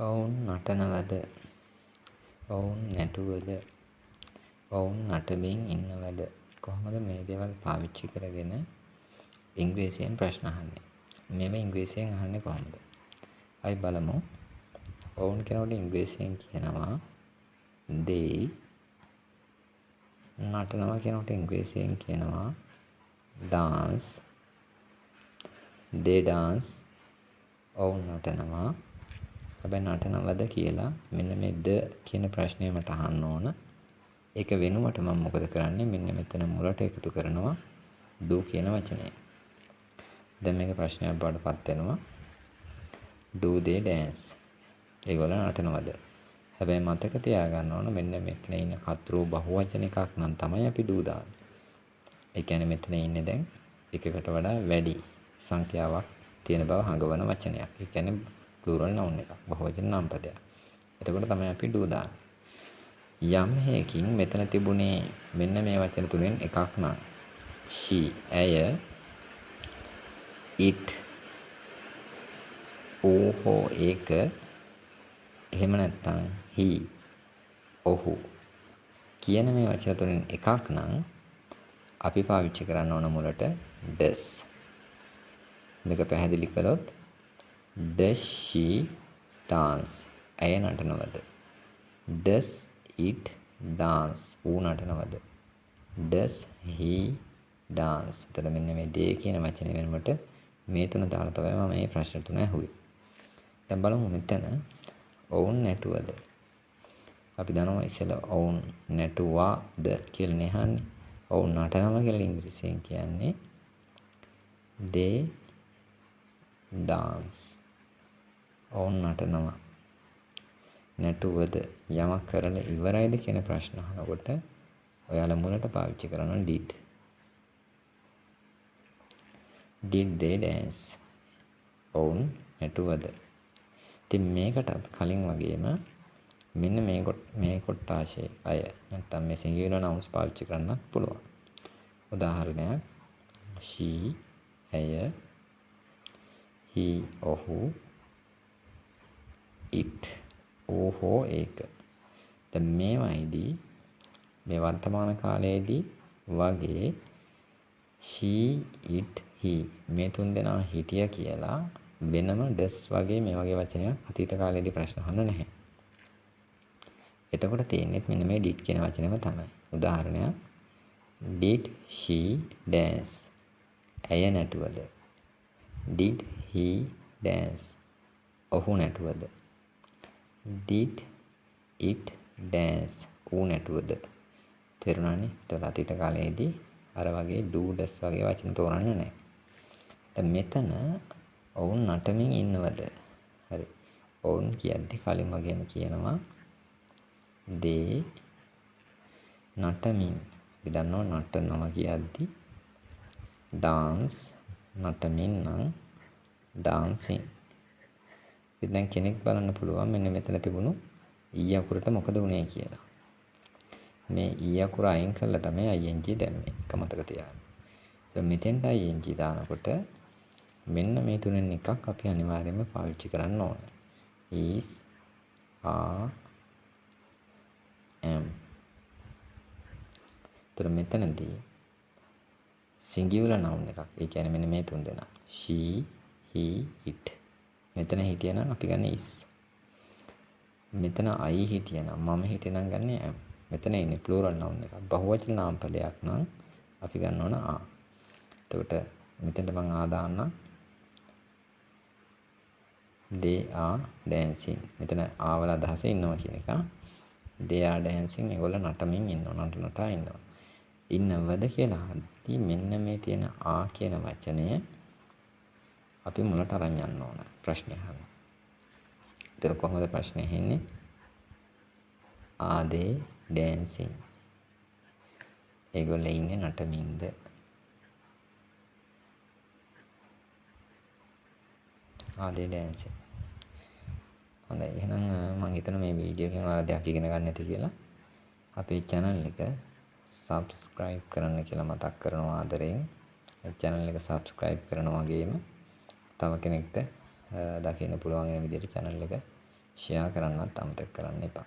ඔවුන් නටනවද? ඔවුන් නැටුවද? ඔවුන් නටමින් ඉන්නවද? කොහොමද මේ දේවල් පාවිච්චි කරගෙන ඉංග්‍රීසියෙන් ප්‍රශ්න අහන්නේ? මේව ඉංග්‍රීසියෙන් අහන්නේ කොහොමද? අපි බලමු. ඔවුන් කෙනෙකුට ඉංග්‍රීසියෙන් කියනවා they. නටනවා කෙනෙකුට ඉංග්‍රීසියෙන් කියනවා dance. they dance. ඔවුන් නටනවා. හැබැයි නටනවද කියලා මෙන්න මේ ද කියන ප්‍රශ්නය මට අහන්න ඕන. ඒක වෙනුවට මම මොකද කරන්නේ? මෙන්න මෙතන මුලට එකතු කරනවා do කියන වචනය. දැන් මේක ප්‍රශ්නයක් බවට පත් වෙනවා. do they dance? ඒගොල්ලෝ නටනවද? හැබැයි මතක තියාගන්න ඕන මෙන්න මෙතන ඉන්න කතෘ බහුවචන එකක් නම් තමයි අපි do දාන්නේ. ඒ කියන්නේ මෙතන ඉන්නේ දැන් එකකට වඩා වැඩි සංඛ්‍යාවක් තියෙන බව හඟවන වචනයක්. ඒ කියන්නේ plural noun එකක්. බහුවචන නම් පදයක්. එතකොට තමයි අපි do දාන්නේ. යම් හේකින් මෙතන තිබුණේ මෙන්න මේ වචන තුනෙන් එකක් නම් she, ඇය, it, ඌ හෝ ඒක, එහෙම නැත්නම් he, ඔහු කියන මේ වචන තුනෙන් එකක් නම් අපි පාවිච්චි කරන්න ඕන මුලට does. මේක පැහැදිලි කළොත් does she dance? ඇය නටනවද? does it dance? ඌ නටනවද? does he dance? එතකොට මෙන්න මේ they කියන වචනේ වෙනුවට මේ තුන දාලා තමයි මම මේ ප්‍රශ්න තුන අහුවේ. දැන් බලමු මෙතන ඔවුන් නැටුවද? අපි දන්නවා ඉස්සෙල්ලා ඔවුන් නැටුවාද කියලා නෙහන්නේ. ඔවුන් නටනවා කියලා ඉංග්‍රීසියෙන් කියන්නේ they dance. ඔවුන් නටනවා. නැටුවද? යමක් කරලා ඉවරයිද කියන ප්‍රශ්න අහනකොට ඔයාලා මුලට පාවිච්චි කරනවා did. did they dance? ඔවුන් නැටුවද? ඉතින් මේකටත් කලින් වගේම මෙන්න මේ කොටාශයේ අය නැත්නම් මේ singular nouns පාවිච්චි කරන්නත් පුළුවන්. උදාහරණයක් she, ඇය, he, ඔහු, it, ඌ හෝ ඒක. දැන් මේවයිදී මේ වර්තමාන කාලයේදී වගේ she, it, he මේ තුන් දෙනා හිටිය කියලා වෙනම does වගේ මේ වගේ වචනයක් අතීත කාලයේදී ප්‍රශ්න අහන්න නැහැ. එතකොට තියෙන්නේ මෙන්න මේ did කියන වචනයම තමයි. උදාහරණයක් did she dance? ඇය නැටුවද? did he dance? ඔහු නැටුවද? did it dance? ඌ නැටුවද? තේරුණානේ? ඒතකොට අතීත කාලයේදී අර වගේ do does වගේ වචන තෝරන්නේ නැහැ. දැන් මෙතන ඔවුන් නටමින් ඉන්නවද? හරි. ඔවුන් කියද්දි කලින් වගේම කියනවා they නටමින්. අපි දන්නවා නටනවා කියද්දි dance, නටමින් නම් dancing. ඉතින් දැන් කෙනෙක් බලන්න පුළුවන් මෙන්න මෙතන තිබුණු ඊ අකුරට මොකද වුනේ කියලා. මේ ඊ අකුර අයින් කළා තමයි ing දැම්මේ. එක මතක තියාගන්න. දැන් මෙතෙන්ට ing දානකොට මෙන්න මේ තුනෙන් එකක් අපි අනිවාර්යයෙන්ම පාවිච්චි කරන්න ඕන. is, are, am. ඒතර මෙතනදී singular noun එකක්. ඒ කියන්නේ මෙන්න මේ තුන් දෙනා. she, he, it. මෙතන හිටියනම් අපි ගන්න is. මෙතන I හිටියනම් මම හිටියනම් ගන්න am. මෙතන ඉන්නේ plural noun එකක්. බහුවචන නාම පදයක් නම් අපි ගන්න ඕන are. එතකොට මෙතෙන්ට මම ආ දාන්න. they are dancing. මෙතන ආවල අදහස ඉන්නවා කියන එක. they are dancing. ඒගොල්ලෝ නටමින් ඉන්නවා. නටනටා ඉන්නවා. ඉන්නවද කියලා අහද්දී මෙන්න මේ තියෙන ආ කියන වචනය අපි මුලට අරන් යන්න ඕන ප්‍රශ්නේ අහන්න. ඒතර කොහොමද ප්‍රශ්නේ ඇහෙන්නේ? are they dancing? ඒගොල්ලෝ ඉන්නේ නටමින්ද? are they dancing? හොඳයි. එහෙනම් මම හිතනවා මේ වීඩියෝ එකෙන් ඔයාලා දෙයක් ඉගෙන ගන්න ඇති කියලා. අපේ channel එක subscribe කරන්න කියලා මතක් කරනවා ආදරයෙන්. ඒ channel එක subscribe කරන වගේම තව කෙනෙක්ට දකින්න පුළුවන් වෙන විදිහට channel එක ෂෙයා කරන්නත් අමතක කරන්න එපා.